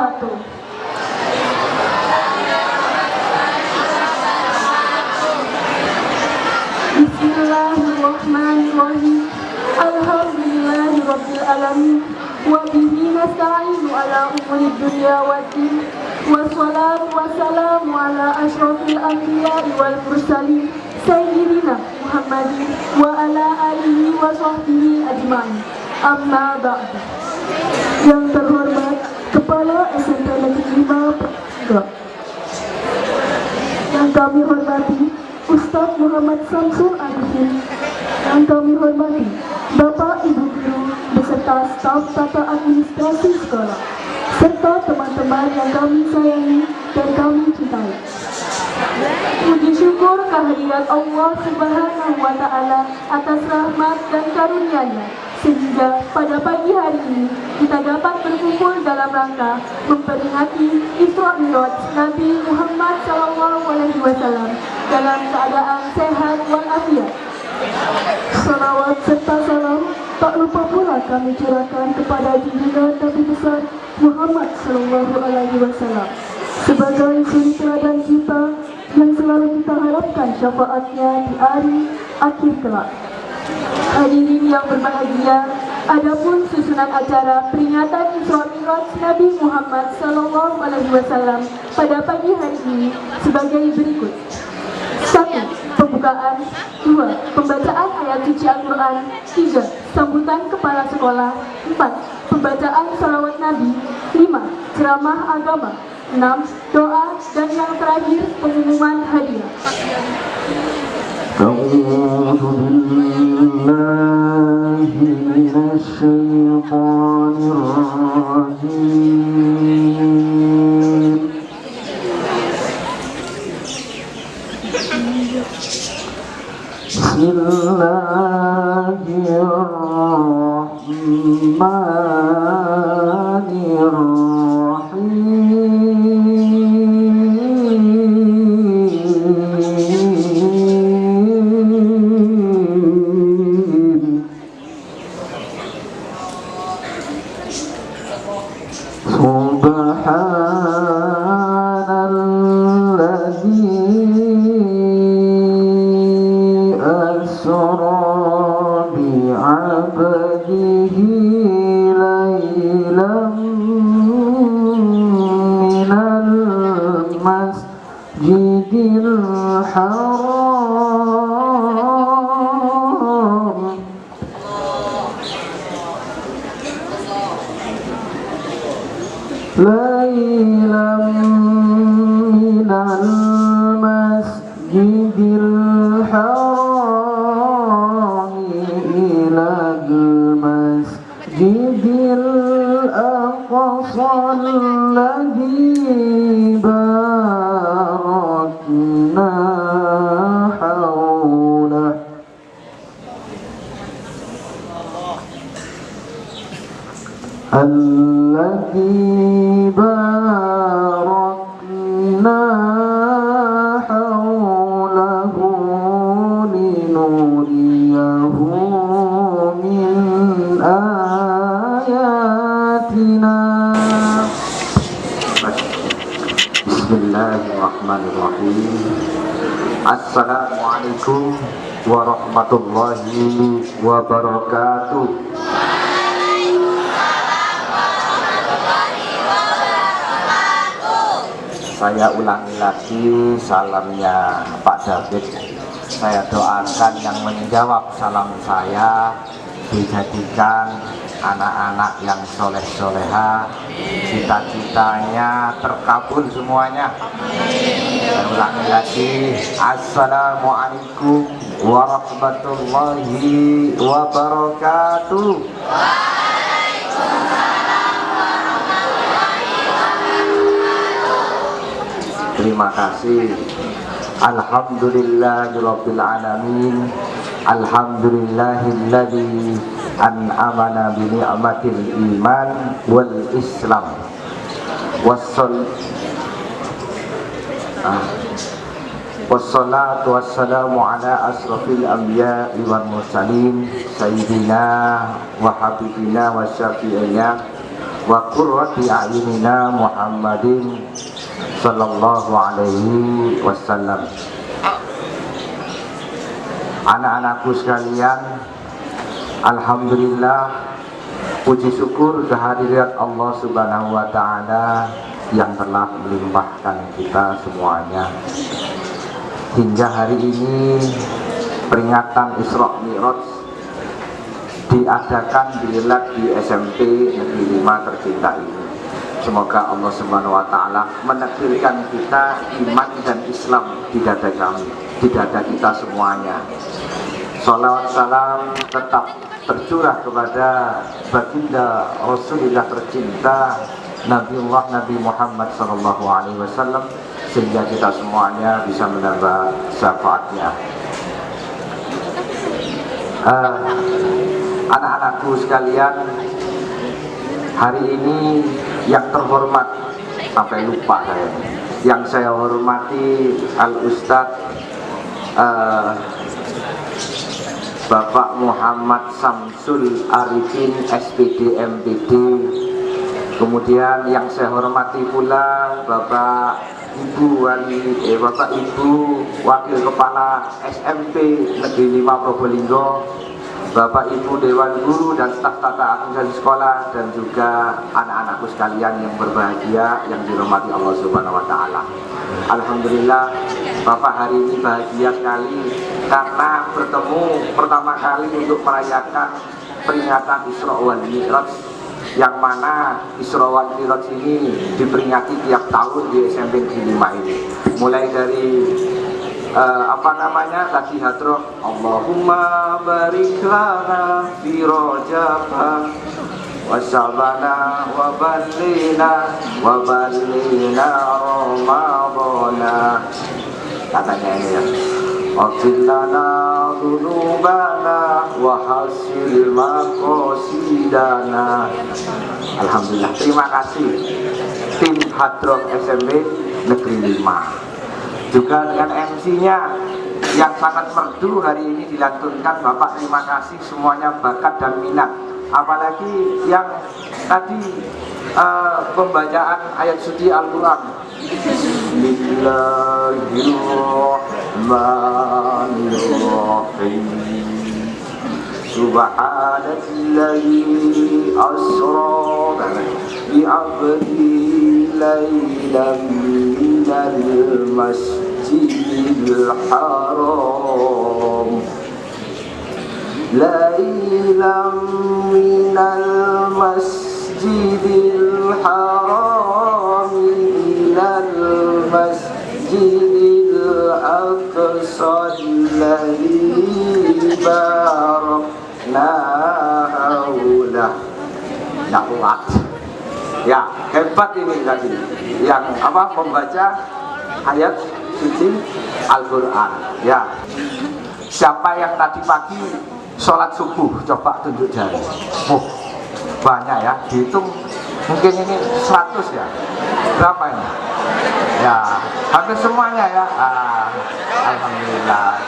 wabarakatuh. Bismillahirrahmanirrahim. Alhamdulillahirabbil alamin. Wa bihi nasta'inu ala umuri dunya waddin. Wassalatu wassalamu ala asyrofil anbiya'i wal mursalin Sayyidina Muhammadin wa ala alihi wa sahbihi ajma'in. Amma ba'du. Yang terhormat Kepala SMP Negeri 5 Pertiga, yang kami hormati Ustaz Muhammad Samsul Arifin, yang kami hormati Bapak Ibu Guru beserta staf tata administrasi sekolah, serta teman-teman yang kami sayangi dan kami cintai. Puji syukur kehadirat Allah Subhanahu wa Ta'ala atas rahmat dan karunia-Nya, sehingga pada pagi hari ini kita dapat berkumpul dalam rangka memperingati Isra Mi'raj Nabi Muhammad SAW dalam keadaan sehat walafiat. Salawat serta salam tak lupa pula kami curahkan kepada junjungan Nabi besar Muhammad SAW sebagai suri teladan kita yang selalu kita harapkan syafaatnya di hari akhir kelak. Hadirin yang berbahagia, adapun susunan acara peringatan Isra Mi'raj Nabi Muhammad SAW pada pagi hari ini sebagai berikut. 1. Pembukaan. 2. Pembacaan ayat suci Al-Quran. 3. Sambutan kepala sekolah. 4. Pembacaan salawat Nabi. 5. Ceramah agama. 6. Doa, dan yang terakhir pengumuman hadiah. A'udzu billahi minasyaitonir rajim. Bismillahirrahmanirrahim. الذي باركنا حوله لنريه من آياتنا. Bismillahirrahmanirrahim. Assalamualaikum warahmatullahi wabarakatuh. Saya ulangi lagi salamnya Pak David. Saya doakan yang menjawab salam saya dijadikan anak-anak yang soleh-soleha, cita-citanya terkabul semuanya. Saya ulangi lagi, Assalamualaikum warahmatullahi wabarakatuh. Terima kasih. Alhamdulillahirabbil alamin. Alhamdulillahilladzi an'amana bi ni'matil iman wal islam. Wassalatu wassalamu ala asrafil anbiya'i wal mursalin sayyidina wa habibina wa syafi'ina wa qurrati a'yunina Muhammadin sallallahu alaihi wasallam. Anak-anakku sekalian, alhamdulillah, puji syukur kehadirat Allah Subhanahu wa taala yang telah melimpahkan kita semuanya hingga hari ini. Peringatan Isra Mi'raj diadakan digelar di SMP Negeri 5 tercinta ini. Semoga Allah Subhanahu wa taala menakdirkan kita iman dan Islam di dada kami, di dada kita semuanya. Salawat salam tetap tercurah kepada baginda Rasulullah tercinta Nabiullah Nabi Muhammad SAW, sehingga kita semuanya bisa mendapat syafaatnya. Anak-anakku sekalian, hari ini yang terhormat, sampai lupa saya, yang saya hormati Al-Ustadz Bapak Muhammad Samsul Arifin SPD MPD. Kemudian yang saya hormati pula Bapak Ibu Wakil Kepala SMP Negeri 5 Probolinggo, Bapak Ibu Dewan Guru dan staf tata administrasi sekolah, dan juga anak-anakku sekalian yang berbahagia yang dirahmati Allah Subhanahu wa taala. Alhamdulillah, Bapak hari ini bahagia sekali karena bertemu pertama kali untuk merayakan peringatan Isra wal Mi'raj, yang mana Isra wal Mi'raj ini diperingati tiap tahun di SMP Negeri 5 ini. Mulai dari tadi hadroh Allahumma barik lana fi Rajabah wa Sya'bana wa ballina Ramadana. Katanya ini ya, Waghfir lana dzunubana wa hasil maqasidana. Alhamdulillah, terima kasih tim Hadroh SMP Negeri 5. Juga dengan MC-nya yang sangat merdu hari ini dilantunkan. Bapak terima kasih, semuanya bakat dan minat. Apalagi yang tadi pembacaan ayat suci Al-Quran. Bismillahirrahmanirrahim. Subhanalladzi asra bi'abdihi laylan minal masjidil haram laylan minal masjidil haram ilal masjidil aqsa alladzi barakna haulah. Na'ulat. Ya, hebat ini tadi yang membaca ayat suci Al-Quran. Ya, siapa yang tadi pagi sholat subuh, coba tunjuk jari. Banyak ya, dihitung mungkin ini 100 ya. Berapa ini? Ya, hampir semuanya ya. Alhamdulillah.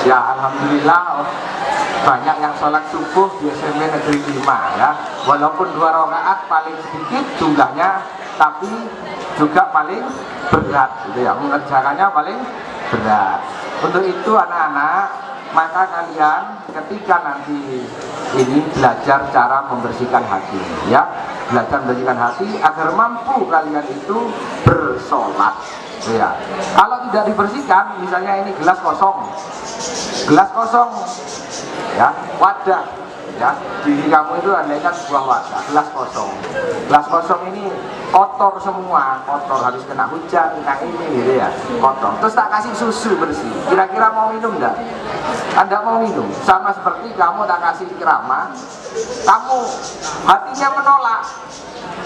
Ya, alhamdulillah, banyak yang sholat subuh di SMP Negeri 5 ya. Walaupun 2 rakaat paling sedikit jumlahnya, tapi juga paling berat gitu ya, mengerjakannya paling berat. Untuk itu anak-anak, maka kalian ketika nanti ini belajar cara membersihkan hati ya, belajar membersihkan hati agar mampu kalian itu bersolat ya. Kalau tidak dibersihkan, misalnya ini gelas kosong ya, wadah ya, diri kamu itu andaikan sebuah wadah, gelas kosong ini kotor semua, kotor, habis kena hujan, kena ini gitu ya, kotor. Terus tak kasih susu bersih, kira-kira mau minum enggak? Anda mau minum? Sama seperti kamu tak kasih ceramah, kamu hatinya menolak,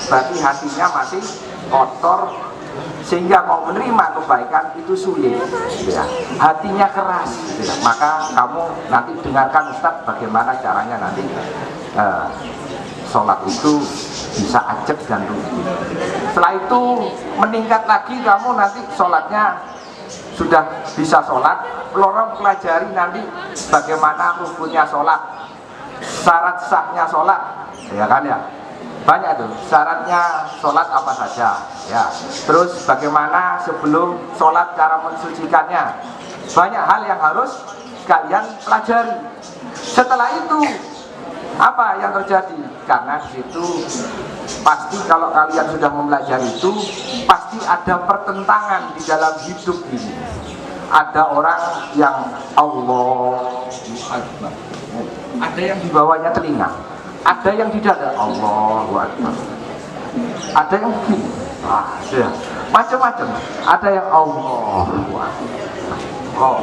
berarti hatinya masih kotor, sehingga mau menerima kebaikan itu sulit ya. Hatinya keras ya. Maka kamu nanti dengarkan Ustadz bagaimana caranya nanti sholat itu bisa ajak dan rutin. Setelah itu meningkat lagi, kamu nanti sholatnya sudah bisa sholat, lorong pelajari nanti bagaimana rukunnya sholat, syarat sahnya sholat, ya kan ya. Banyak tuh syaratnya sholat apa saja, ya. Terus bagaimana sebelum sholat cara mensucikannya. Banyak hal yang harus kalian pelajari. Setelah itu apa yang terjadi? Karena di situ pasti kalau kalian sudah mempelajari itu pasti ada pertentangan di dalam hidup ini. Ada orang yang Allah Akbar, ada yang di bawahnya telinga, ada yang di dada Allahu Akbar, ada yang begini, ya, macam-macam. Ada yang Allahu Akbar, oh,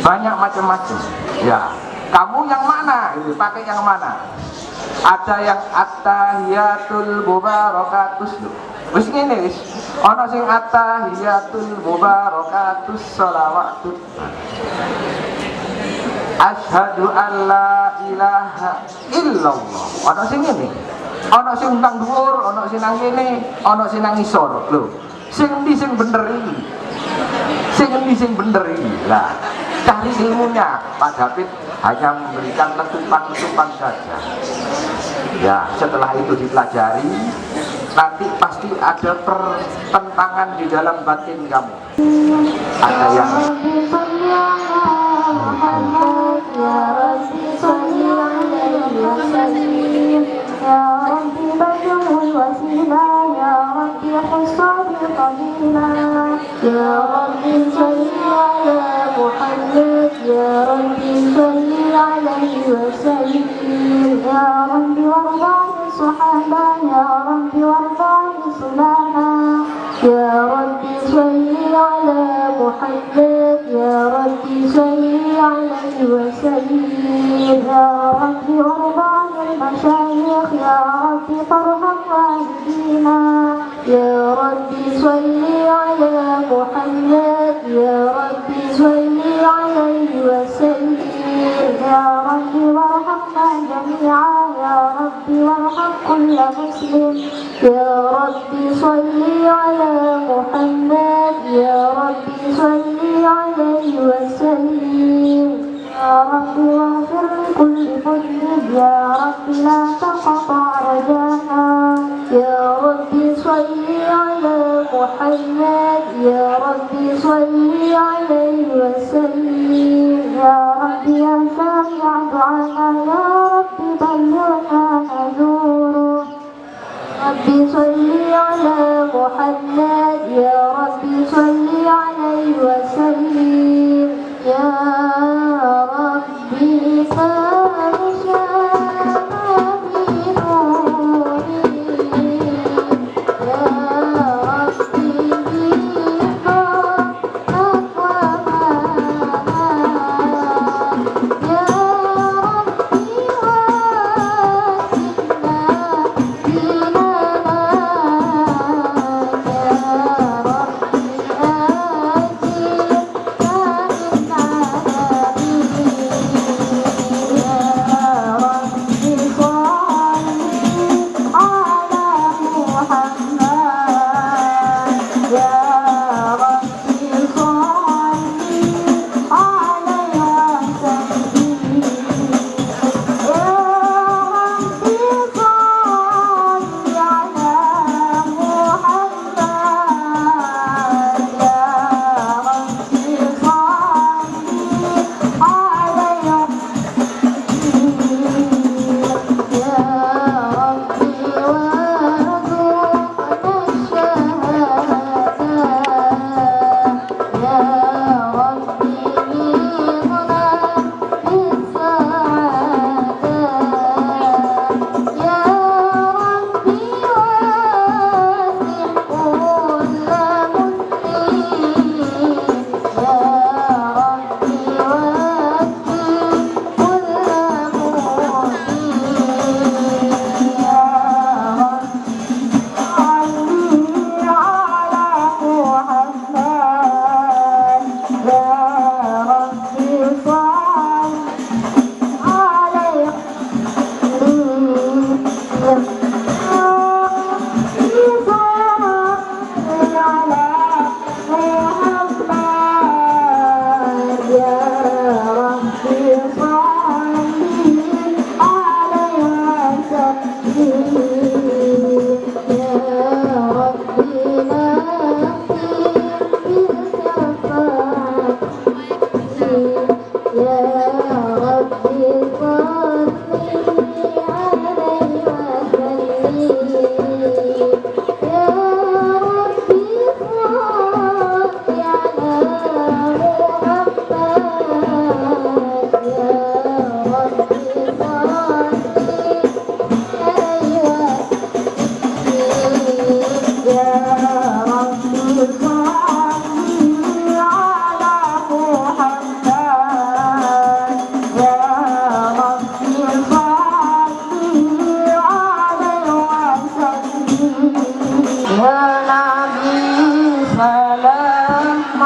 banyak macam-macam. Ya, kamu yang mana? Ini pakai yang mana? Ada yang at-tahiyatul mubarakatus. Wis ngene wis. Ana sing at-tahiyatul mubarakatus shalawatut. Asyhadu an la ilaha illallah. Ana sing ngene. Ana sing nang dhuwur, ana sing nang kene, ana sing nang isor. Lho, sing ndi sing bener iki? Sing ndi sing bener iki? Lah, cari ilmunya. Pak David hanya memberikan letupan-letupan saja. Ya, setelah itu dipelajari, nanti pasti ada pertentangan di dalam batin kamu. Ada yang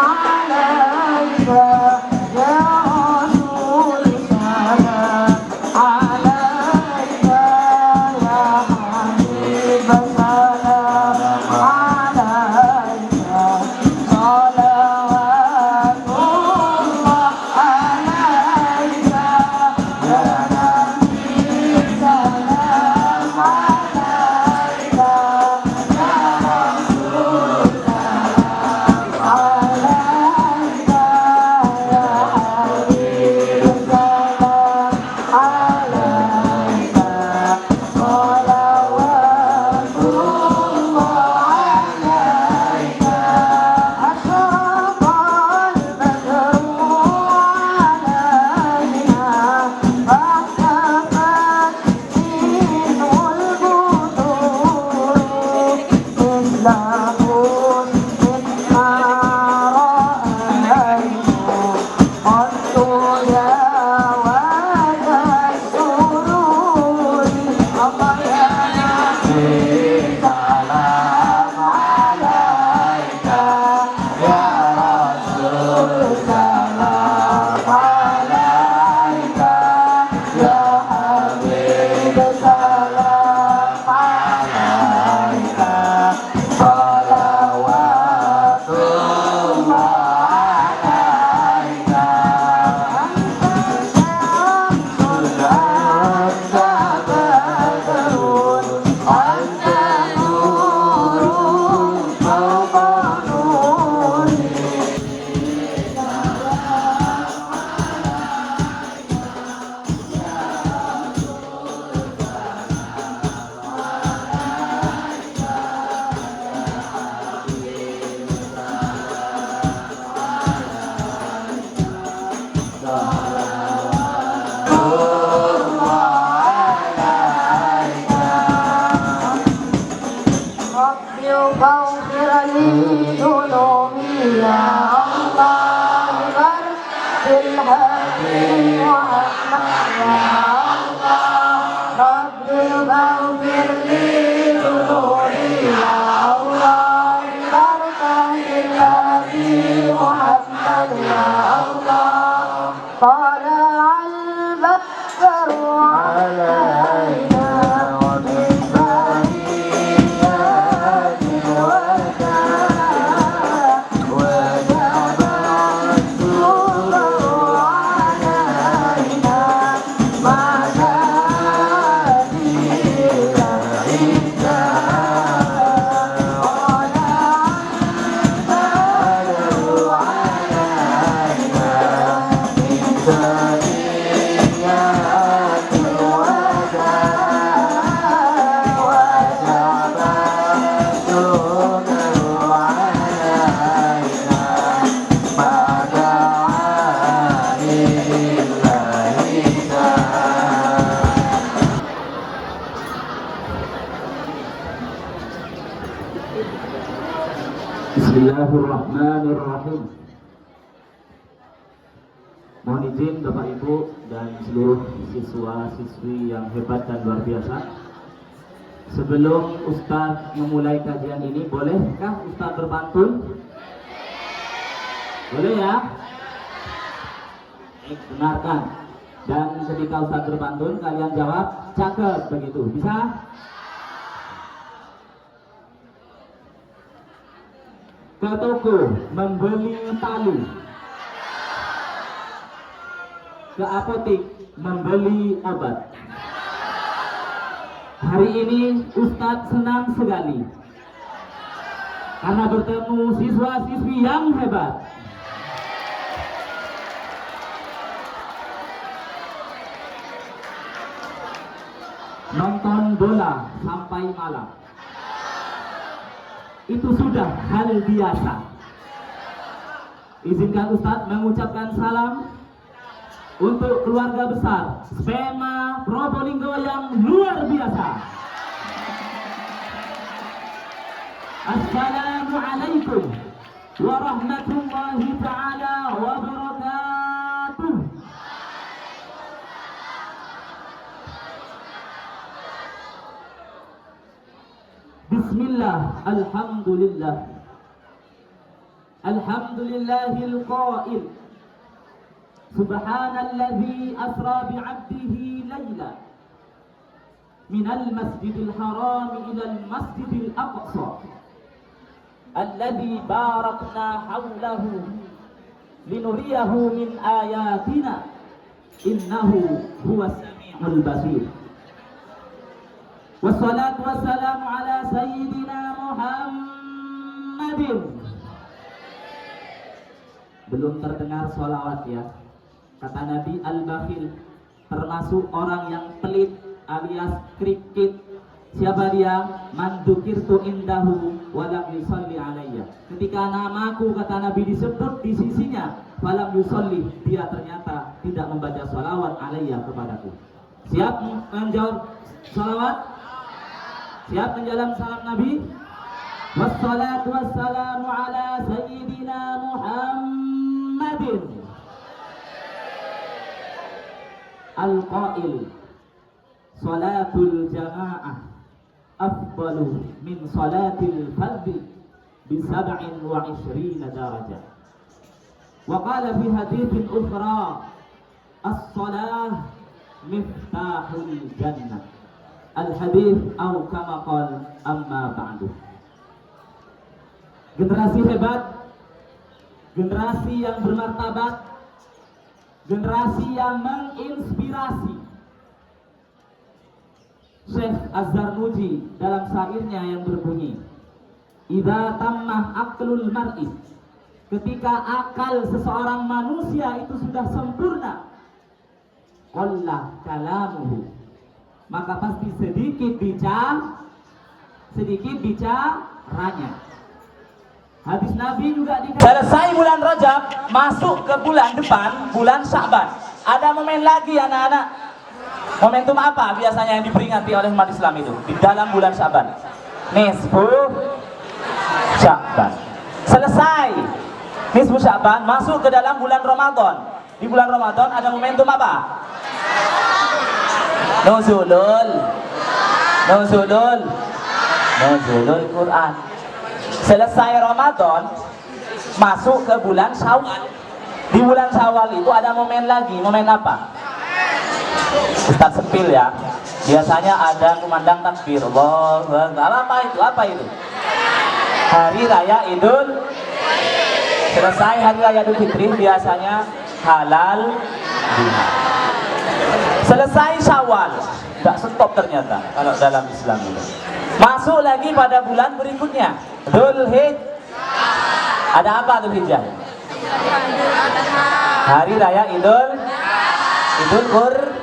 عليك يا رسول سلام عليك يا حبيب سلام عليك صلوات الله عليك يا نبي سلام عليك يا رسول سلام عليك يا حبيب سلام عليك صلوات الله عليك أشرق البدر علينا فاختفت منه البدور مثل حسن ما رأيت قط يا وجه السرور الله يا نبي سلام عليك يا رسول سلام عليك يا حبيب سلام عليك صلوات الله عليك أنت شمس أنت بدر أنت نور فوق نوري ربي فاغفر لي ذنوبي يا الله بارك في الهدي وأحمد يا الله ربي فاغفر لي ذنوبي يا الله بارك في الهدي وأحمد يا الله طلع البدر علينا ومن بنيات وجب السرور علينا ما نادي العيد Bismillahirrahmanirrahim. Mohon izin Bapak Ibu dan seluruh siswa-siswi yang hebat dan luar biasa. Sebelum Ustadz memulai kajian ini, bolehkah Ustadz berpantun? Boleh ya? Benarkan. Dan ketika Ustadz berpantun, kalian jawab cakep begitu. Bisa? Ke toko membeli tali, ke apotek membeli obat. Hari ini Ustadz senang sekali karena bertemu siswa-siswi yang hebat. Nonton bola sampai malam itu sudah hal biasa. Izinkan Ustadz mengucapkan salam untuk keluarga besar Spema Probolinggo yang luar biasa. Assalamualaikum warahmatullahi ta'ala wabarakatuh. Bismillah, alhamdulillah, Alhamdulillahil qail Subhanalladzi asra bi'abdihi layla minal masjidil haram ilal masjidil aqsa alladzi barakna hawlahu linuriyahu min ayatina innahu huwas sami'ul basir. Wassalatu wassalamu ala sayyidina Muhammadin. Belum terdengar sholawat ya. Kata Nabi, al-bakhil termasuk orang yang pelit alias krikit. Siapa dia? Man dzukirtu indahu wa lam yusalli alayya. Ketika namaku, kata Nabi, disebut di sisinya, falam yusalli, dia ternyata tidak membaca sholawat alayya kepadaku. Siap menjawab sholawat? Siap menjalankan salam Nabi? Wassalatu wassalamu ala sayyidina Muhammadin al-qail salatul jamaah afdalu min salatil fardhi bi 27 darajah. Wa qala fi haditsin ukhra as-salah miftahul jannah. Al-hadits atau kama qala amma ba'du. Generasi hebat, generasi yang bermartabat, generasi yang menginspirasi. Syekh Az-Zarnuji dalam syairnya yang berbunyi, idza tammah aqlul mar'i, ketika akal seseorang manusia itu sudah sempurna, qalla kalamuhu, maka pasti sedikit bicaranya. Hadis Nabi juga selesai bulan Rajab, masuk ke bulan depan, bulan Sya'ban. Ada momen lagi anak-anak. Momentum apa biasanya yang diperingati oleh umat Islam itu di dalam bulan Sya'ban? Nisfu Sya'ban. Selesai Nisfu Sya'ban, masuk ke dalam bulan Ramadan. Di bulan Ramadan ada momentum apa? Nuzulul Quran. Selesai Ramadan, masuk ke bulan Syawal. Di bulan Syawal itu ada momen lagi. Momen apa? Ustaz sepil ya. Biasanya ada kumandang takbir. Allahu Akbar. Apa itu? Hari Raya Idul. Selesai Hari Raya Idul Fitri, biasanya halal bihalal. Selesai Syawal, tidak stop ternyata kalau dalam Islam itu. Masuk lagi pada bulan berikutnya, Dzulhijjah. Ada apa Dzulhijjah? Hari Raya Idul Qurban.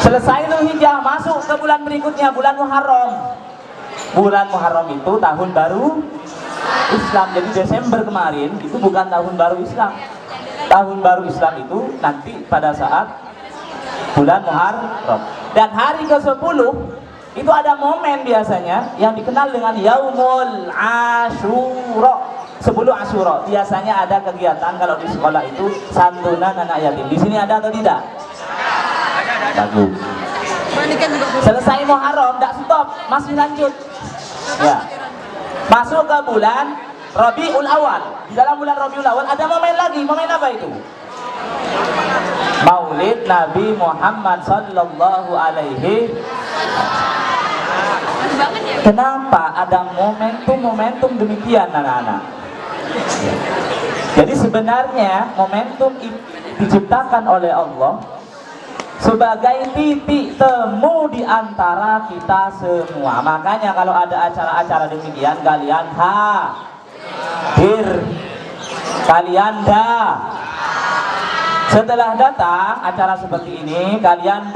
Selesai Dzulhijjah, masuk ke bulan berikutnya, bulan Muharram. Bulan Muharram itu tahun baru Islam. Jadi Desember kemarin itu bukan tahun baru Islam. Tahun baru Islam itu nanti pada saat bulan Muharram. Dan hari ke-10 itu ada momen biasanya yang dikenal dengan Yaumul Asyura. 10 Asyura biasanya ada kegiatan kalau di sekolah itu santunan anak yatim. Di sini ada atau tidak? Bagus. Selesai Muharram, tidak stop, masih lanjut. Ya. Masuk ke bulan Rabiul Awal. Di dalam bulan Rabiul Awal ada momen lagi. Momen apa itu? Maulid Nabi Muhammad sallallahu alaihi wasallam. Kenapa ada momentum demikian anak-anak? Jadi sebenarnya momentum itu diciptakan oleh Allah sebagai titik temu di antara kita semua. Makanya kalau ada acara-acara demikian, kalian hadir, kalian setelah datang acara seperti ini, kalian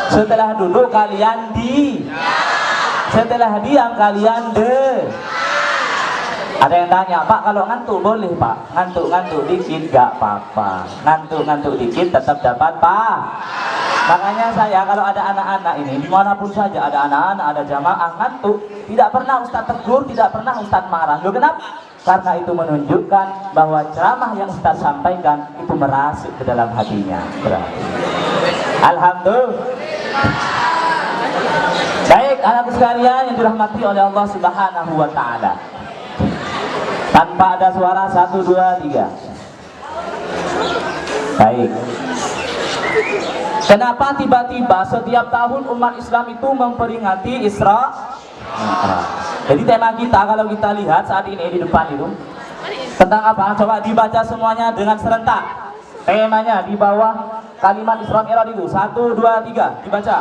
setelah duduk kalian setelah diam kalian Ada yang tanya, Pak kalau ngantuk boleh Pak? Ngantuk dikit gak apa-apa. Ngantuk dikit tetap dapat Pak. Makanya saya kalau ada anak-anak ini, dimanapun saja ada anak-anak, ada jamaah ngantuk, tidak pernah Ustaz tegur, tidak pernah Ustaz marah. Loh kenapa? Karena itu menunjukkan bahwa ceramah yang Ustaz sampaikan itu merasuk ke dalam hatinya. Berarti alhamdulillah. Baik, anak sekalian yang dirahmati oleh Allah Subhanahu wa taala. Tanpa ada suara 1, 2, 3. Baik. Kenapa tiba-tiba setiap tahun umat Islam itu memperingati Isra Mi'raj? Jadi tema kita kalau kita lihat saat ini di depan itu tentang apa? Coba dibaca semuanya dengan serentak. Temanya di bawah kalimat Isra Mi'raj itu 1, 2, 3 dibaca.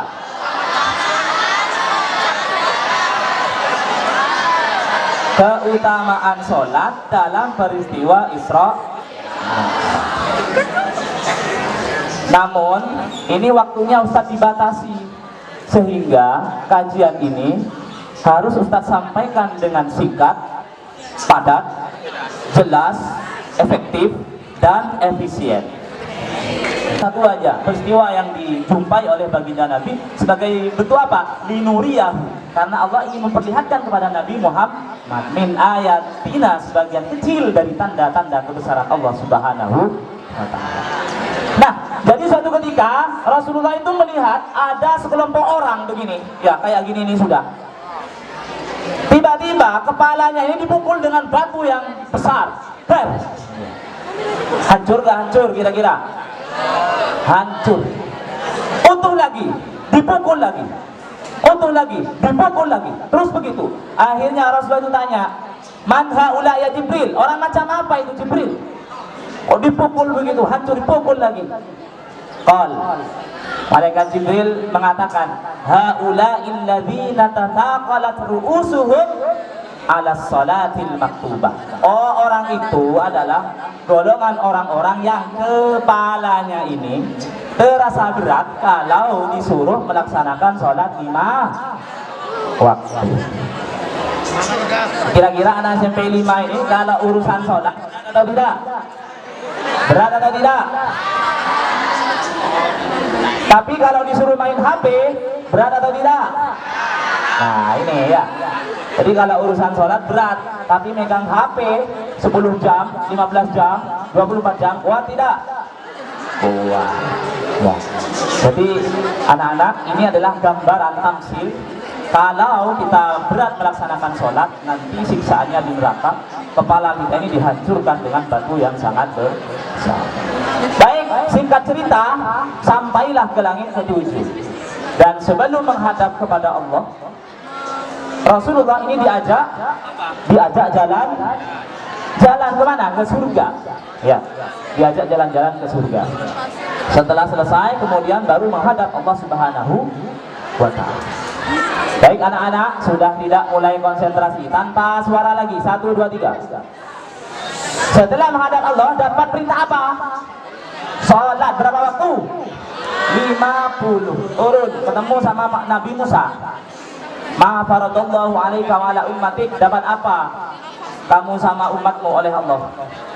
Keutamaan sholat dalam peristiwa Isra Mi'raj. Namun ini waktunya Ustadz dibatasi, sehingga kajian ini harus Ustadz sampaikan dengan singkat, padat, jelas, efektif, dan efisien. Satu aja peristiwa yang dijumpai oleh baginda Nabi sebagai bentuk apa? Linuriyahu, karena Allah ingin memperlihatkan kepada Nabi Muhammad min ayatina, sebagian kecil dari tanda-tanda kebesaran Allah Subhanahu wa ta'ala. Nah, jadi suatu ketika Rasulullah itu melihat ada sekelompok orang begini, ya kayak gini nih sudah. Tiba-tiba kepalanya ini dipukul dengan batu yang besar. Hancur gak hancur kira-kira? Hancur. Utuh lagi, dipukul lagi. Utuh lagi, dipukul lagi. Terus begitu. Akhirnya Rasulullah itu tanya, "Man haula ya Jibril?" Orang macam apa itu Jibril? Oh, dipukul begitu, hancur, dipukul lagi. Qal, malaikat Jibril mengatakan, haula'il ladzina tataqalat ru'usuhum 'ala sholatil maktubah. Oh, orang itu adalah golongan orang-orang yang kepalanya ini terasa berat kalau disuruh melaksanakan sholat 5 waktu. Kira-kira anak SMP 5 ini kalau urusan sholat atau tidak? Berat atau tidak? Tapi kalau disuruh main HP, berat atau tidak? Nah ini ya. Jadi kalau urusan sholat berat, tapi megang HP 10 jam, 15 jam, 24 jam, kuat tidak? Kuat. Ya. Jadi anak-anak, ini adalah gambaran tamsil. Kalau kita berat melaksanakan sholat, nanti siksaannya di neraka. Kepala kita ini dihancurkan dengan batu yang sangat besar. Baik, singkat cerita, sampailah ke langit ketujuh. Dan sebelum menghadap kepada Allah, Rasulullah ini diajak jalan kemana? Ke surga. Ya, diajak jalan-jalan ke surga. Setelah selesai, kemudian baru menghadap Allah Subhanahu wa ta'ala. Baik anak-anak, sudah tidak mulai konsentrasi tanpa suara lagi. 1, 2, 3. Setelah menghadap Allah dapat perintah apa? Sholat berapa waktu? 50. Turun ketemu sama Nabi Musa. Ma faradallahu alaika wa ala ummatik. Dapat apa kamu sama umatmu oleh Allah?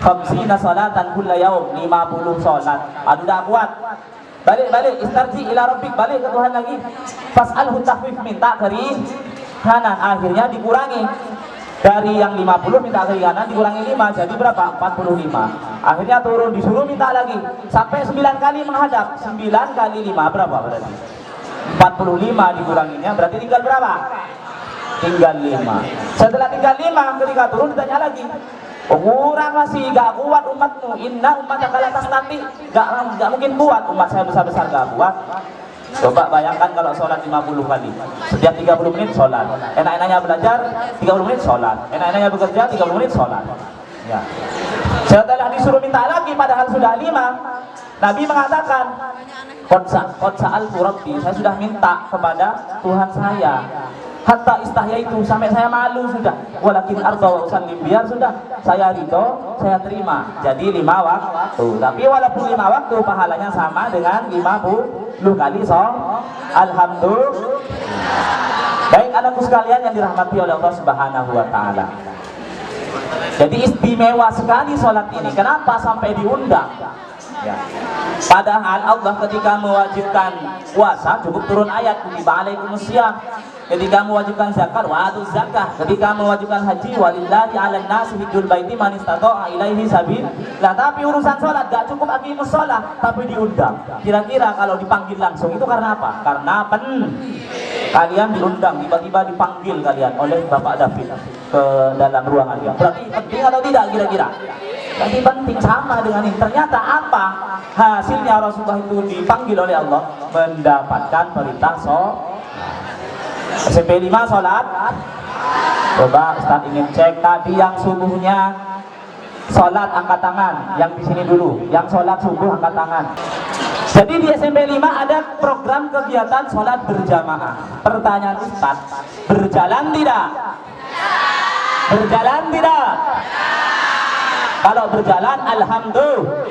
50 salatan kulla yaum. 50 sholat. Aduh dah kuat. Balik istarji ila rabbik, balik ke Tuhan lagi. Fas'alhu tahfif, minta keringanan. Akhirnya dikurangi dari yang 50 minta keringanan, dikurangi 5 jadi berapa? 45. Akhirnya turun disuruh minta lagi sampai 9 kali menghadap. 9 kali 5 berapa berarti? 45 dikuranginya berarti tinggal berapa? Tinggal 5. Setelah tinggal 5 ketika turun ditanya lagi, kurang masih, gak kuat umatmu. Inna umataka la tastati. Gak mungkin kuat, umat saya besar-besar gak kuat. Coba bayangkan kalau sholat 50 kali, setiap 30 menit sholat. Enak-enaknya belajar 30 menit sholat, enak-enaknya bekerja 30 menit sholat ya. Setelah disuruh minta lagi padahal sudah 5, Nabi mengatakan, Qad sa'altu Rabbi, saya sudah minta kepada Tuhan saya. Hatta istahya itu, sampai saya malu sudah. Walakin arda wa usallim, biar sudah saya ridho, saya terima. Jadi 5 waktu. Tapi walaupun 5 waktu pahalanya sama dengan 50 kali sholat. Alhamdulillah. Baik anakku sekalian yang dirahmati oleh Allah Subhanahu wa ta'ala. Jadi istimewa sekali sholat ini. Kenapa sampai diundang? Ya. Padahal Allah ketika mewajibkan puasa cukup turun ayat kutiba alaikumusiyam. Ketika mewajibkan zakat wa atuz zakah, ketika mewajibkan haji walillahi 'alan nasi hajjul baiti man istata'a ilaihi sabil. Lah tapi urusan salat gak cukup aqimus shalah tapi diundang. Kira-kira kalau dipanggil langsung itu karena apa? Karena kalian diundang, tiba-tiba dipanggil kalian oleh Bapak David ke dalam ruangan dia. Berarti penting atau tidak kira-kira? Berarti penting, sama dengan ini. Ternyata apa hasilnya Rasulullah itu dipanggil oleh Allah? Mendapatkan perintah SMP 5 sholat. Coba Ustaz ingin cek tadi yang subuhnya sholat angkat tangan. Yang di sini dulu, yang sholat subuh angkat tangan. Jadi di SMP 5 ada program kegiatan sholat berjamaah. Pertanyaan Ustaz, berjalan tidak? Berjalan tidak? Kalau berjalan, alhamdulillah.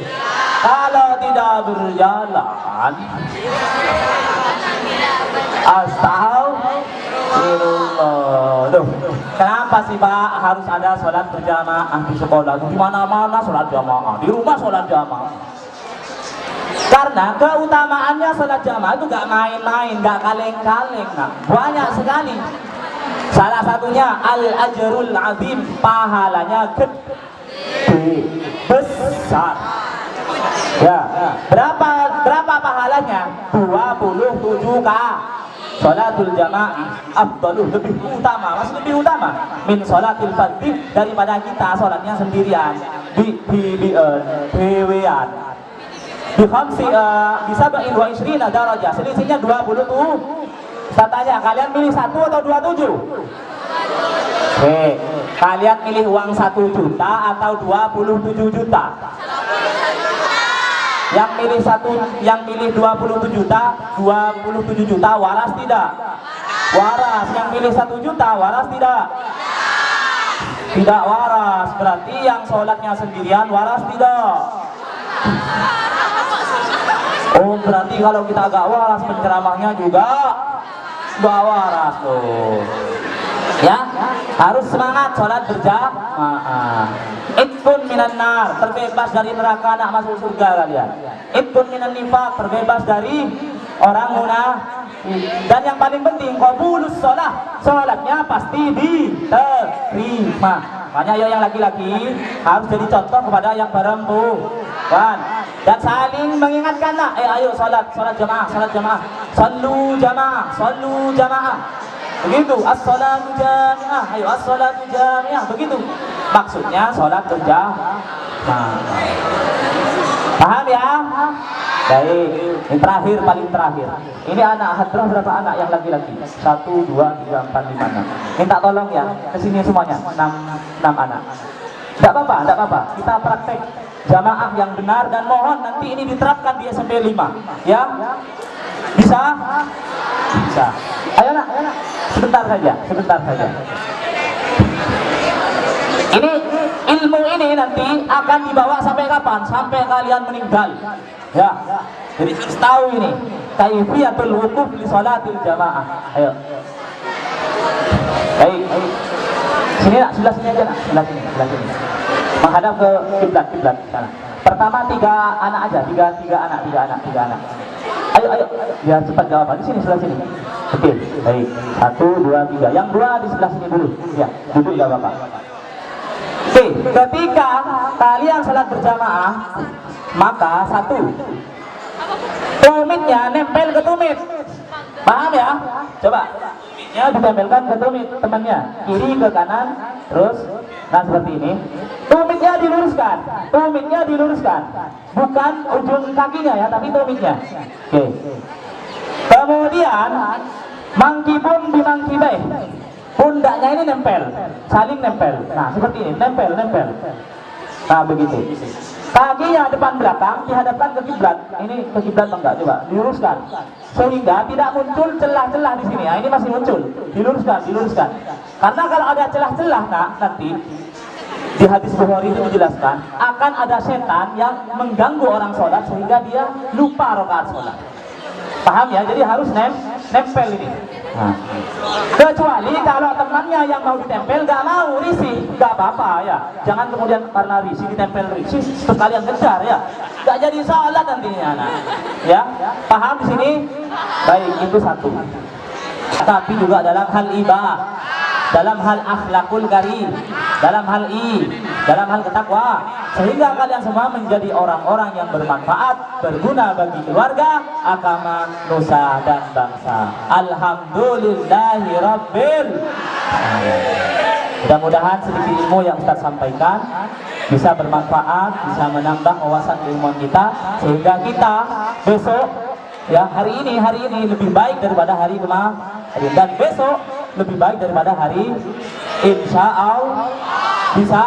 Kalau tidak berjalan, astagfirullah. Duh, kenapa sih Pak harus ada sholat berjamaah di sekolah? Di mana-mana sholat jamaah, di rumah sholat jamaah. Karena keutamaannya sholat jamaah itu gak main-main, gak kaleng-kaleng, nah. Banyak sekali. Salah satunya al-ajrul azim, pahalanya gede, besar. Ya, berapa pahalanya? 27k. Sholatul jamaah afdaluh, lebih utama, masih lebih utama min sholatil fardhi, daripada kita sholatnya sendirian di dewean. Bisa wa isrina darajah, selisihnya 20 tuh. Saya tanya, kalian milih 1 atau 27? Oke, kalian milih uang 1 juta atau 27 juta? Yang milih 27 juta waras tidak? Waras. Yang milih 1 juta waras tidak? Tidak waras. Berarti yang sholatnya sendirian waras tidak? Oh, berarti kalau kita agak waras, penceramahnya juga gak waras loh. Ya, harus semangat sholat berjamaah. Itqun minan nar, terbebas dari neraka, nak masuk surga kalian. Itqun minan nifaq, terbebas dari orang munafik. Dan yang paling penting, qabulus sholat, sholatnya pasti diterima. Makanya yang laki-laki harus jadi contoh kepada yang perempuan. Dan saling mengingatkan, nak, ayo sholat jamaah, sallu jamaah. Begitu, as-salatu jami'ah, ayo as-salatu jami'ah, begitu. Maksudnya sholat berjamaah. Paham ya? Baik, ini terakhir, paling terakhir. Ini anak hadrah berapa anak yang laki-laki? 1, 2, 3, 4, 5, 6. Minta tolong ya, kesini semuanya, 6 anak. Tidak apa-apa, kita praktek jamaah yang benar dan mohon nanti ini diterapkan di SMP 5. Ya? Bisa? Bisa. Ayo nak, sebentar saja. Ini ilmu ini nanti akan dibawa sampai kapan? Sampai kalian meninggal. Ya. Jadi harus tahu ini kaifiyatul wukuf li sholatil jamaah. Ayo. Baik. Sini nak, sebelah sini aja nak, sebelah sini. Menghadap ke kiblat sana. Pertama 3 anak aja, 3 anak. Ayo, biar cepat jawaban. Di sini, sebelah sini. Oke, baik. 1, 2, 3. Yang 2 di sebelah sini dulu. Ya, duduk ya Bapak. Oke, ketika kalian salat berjamaah, maka 1, tumitnya nempel ke tumit. Paham ya? Coba. Tumitnya ditempelkan ke tumit temannya, kiri ke kanan, terus nah seperti ini. Tumitnya diluruskan. Bukan ujung kakinya ya, tapi tumitnya. Oke. Kemudian mangkibun bimangkibai. Pundaknya ini nempel, saling nempel. Nah, seperti ini, nempel. Nah, begitu. Kakinya depan belakang dihadapkan ke kiblat. Ini ke kiblat enggak? Coba diluruskan. Sehingga tidak muncul celah-celah di sini. Nah, ini masih muncul. Diluruskan. Karena kalau ada celah-celah, nah, nanti di hadis Bukhari itu dijelaskan akan ada setan yang mengganggu orang sholat sehingga dia lupa rakaat sholat. Paham ya? Jadi harus nempel ini. Nah. Kecuali kalau temannya yang mau ditempel gak mau, risih, gak apa-apa ya. Jangan kemudian karena risih ditempel risih terus kalian kejar ya. Gak jadi sholat nantinya. Nah. Ya, paham di sini? Baik, itu 1. Tapi juga dalam hal ibadah, dalam hal akhlakul karim, dalam hal dalam hal ketakwaan, sehingga kalian semua menjadi orang-orang yang bermanfaat, berguna bagi keluarga, agama, nusa dan bangsa. Alhamdulillahi Rabbil Alamin. Mudah-mudahan sedikit ilmu yang Ustaz sampaikan bisa bermanfaat, bisa menambah wawasan keilmuan kita, sehingga kita besok, ya hari ini lebih baik daripada hari kemarin, dan besok lebih baik daripada hari insya Allah. Bisa?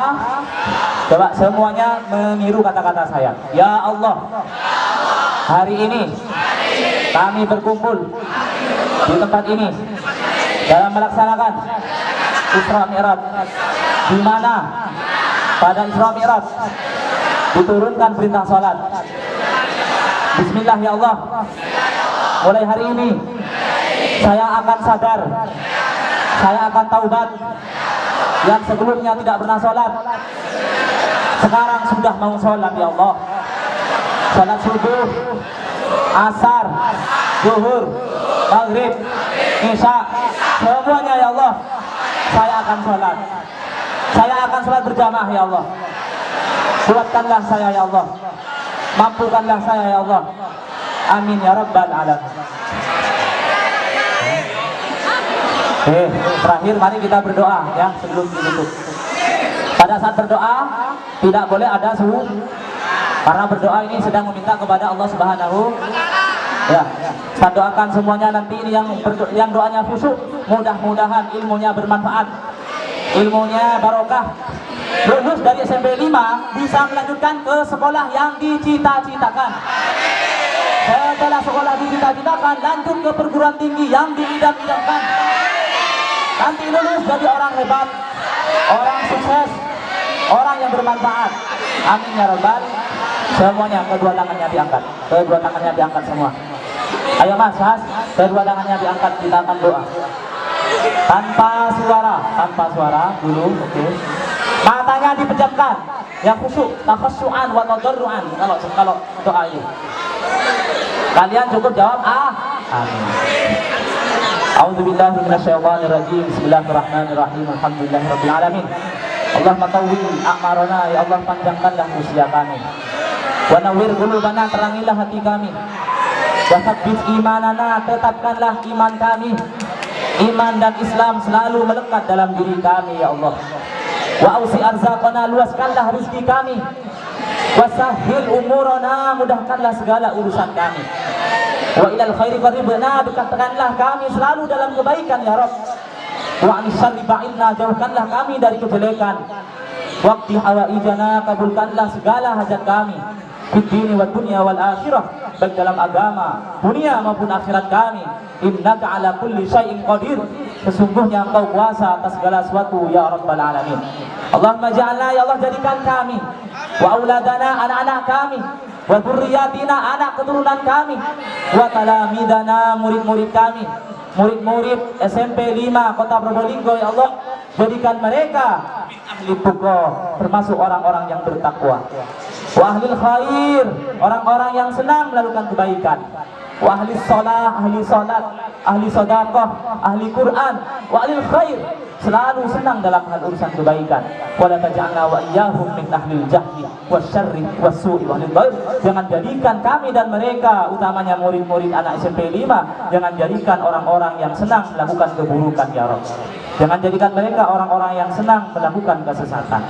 Coba semuanya meniru kata-kata saya. Ya Allah, hari ini kami berkumpul di tempat ini dalam melaksanakan Isra Mi'raj, di mana pada Isra Mi'raj diturunkan perintah salat. Bismillah ya Allah, mulai hari ini saya akan sadar, saya akan taubat. Yang sebelumnya tidak pernah sholat, sekarang sudah mau sholat ya Allah. Sholat subuh, asar, zuhur, maghrib, isya, semuanya ya Allah. Saya akan sholat, saya akan sholat berjamaah ya Allah. Kuatkanlah saya ya Allah, mampukanlah saya ya Allah. Amin ya rabbal alamin. Terakhir mari kita berdoa ya sebelum ditutup. Pada saat berdoa tidak boleh ada suhu, karena berdoa ini sedang meminta kepada Allah Subhanahu. Ya, kita doakan semuanya nanti ini yang doanya khusyuk, mudah-mudahan ilmunya bermanfaat, ilmunya barokah. Lulus dari SMP 5 bisa melanjutkan ke sekolah yang dicita-citakan. Setelah sekolah dicita-citakan, lanjut ke perguruan tinggi yang diidam-idamkan. Nanti lulus jadi orang hebat, orang sukses, orang yang bermanfaat. Amin ya rabbal. Semuanya kedua tangannya diangkat, kedua tangannya diangkat semua. Ayo mas, kedua tangannya diangkat, kita akan doa. Tanpa suara dulu, oke. Matanya dipejamkan, yang khusyuk, takhassu'an wa tadarru'an. Kalau doa ini, kalian cukup jawab amin. A'udzubillahi minasyaitonirrajim. Bismillahirrahmanirrahim. Alhamdulillahirabbil alamin. Allahumma tawwi a'marana, ya Allah panjangkanlah usia kami. Wa nawwir qulubana, terangilah hati kami. Wa tsabbit imanana, tetapkanlah iman kami. Iman dan Islam selalu melekat dalam diri kami ya Allah. Wa ausi arzaqana, luaskanlah rezeki kami. Wa sahhil umurana, mudahkanlah segala urusan kami. Wa ilal khairi qaribna, dekatkanlah kami selalu dalam kebaikan ya Rabb. Wa anis syarri ba'idna, jauhkanlah kami dari kejelekan. Waqti hawaijana, kabulkanlah segala hajat kami. Fid dini wa dunya wal akhirah, baik dalam agama, dunia maupun akhirat kami. Innaka ala kulli syai'in qadir, sesungguhnya Engkau kuasa atas segala sesuatu ya Rabbal alamin. Allahumma ja'alna, ya Allah jadikan kami, wa auladana, anak-anak kami, wa dzurriyyatina, anak keturunan kami, wa talamidana, murid-murid kami, murid-murid SMP 5 Kota Probolinggo ya Allah, jadikan mereka min ahli tuqa, termasuk orang-orang yang bertakwa, wa ahlil khair, orang-orang yang senang melakukan kebaikan, wa ahli sholah, ahli sholat, ahli sedekah, ahli Quran, wa ahlil khair, selalu senang dalam hal urusan kebaikan. Wala taj'alna wa iyyahum min ahlil jahli wasyarri wasu'i wa ahlil bair. Jangan jadikan kami dan mereka, utamanya murid-murid anak SMP 5, jangan jadikan orang-orang yang senang melakukan keburukan ya Rabb. Jangan jadikan mereka orang-orang yang senang melakukan kesesatan.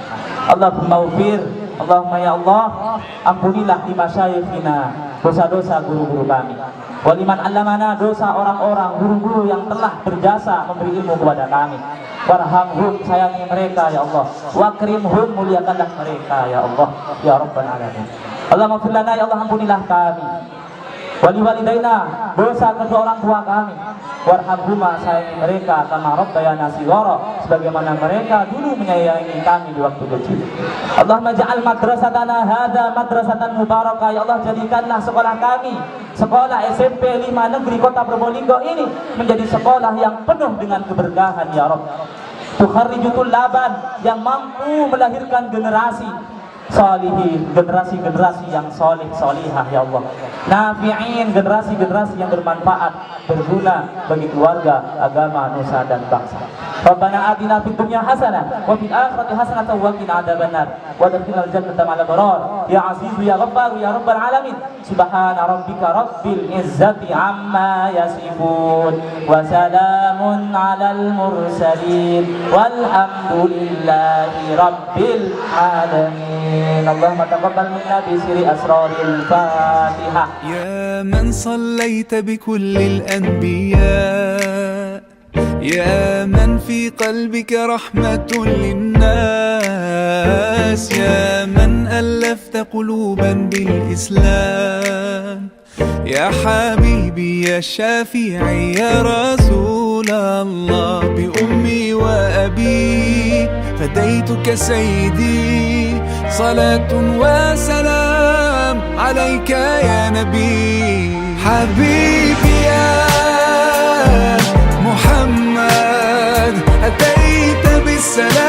Allahumma ufir, Allahumma ya Allah, ampunilah di masyayikhina, dosa-dosa guru-guru kami. Waliman allamana, dosa orang-orang guru-guru yang telah berjasa memberi ilmu kepada kami. Warhamhum, sayangi mereka ya Allah. Wakrimhum, muliakanlah mereka ya Allah ya Rabbal alamin. Allahumma fir lana, ya Allah ampunilah kami. Wali walidaina, dosa kedua orang tua kami. Warhamhuma, sayangi mereka kama rabbayana shighara, sebagaimana mereka dulu menyayangi kami di waktu kecil. Allahumma ja'al madrasatana hadza madrasatan mubarakah, ya Allah jadikanlah sekolah kami, sekolah SMP 5 Negeri Kota Probolinggo ini menjadi sekolah yang penuh dengan keberkahan ya Rabb. Tukharrijutul laban, yang mampu melahirkan generasi salihin, generasi-generasi yang soleh solihah ya Allah. Nafi'in, generasi-generasi yang bermanfaat, berguna bagi keluarga, agama, nusa dan bangsa. Rabbana atina fid dunya hasanah wa fil akhirati hasanah wa qina adzabannar wa adkhilnal jannata ma'al abrar ya azizu ya ghaffar ya rabbal alamin. Subhana rabbika rabbil izzati amma yasifun wa salamun 'alal mursalin walhamdulillahi rabbil alamin. Allahumma taqabbal minna bi sirri asraril Fatihah. يا من صليت بكل الأنبياء يا من في قلبك رحمة للناس يا من ألفت قلوبا بالإسلام يا حبيبي يا شافعي يا رسول الله بأمي وأبي فديتك سيدي صلاة وسلام عليك يا نبي حبيبي يا محمد أتيت بالسلام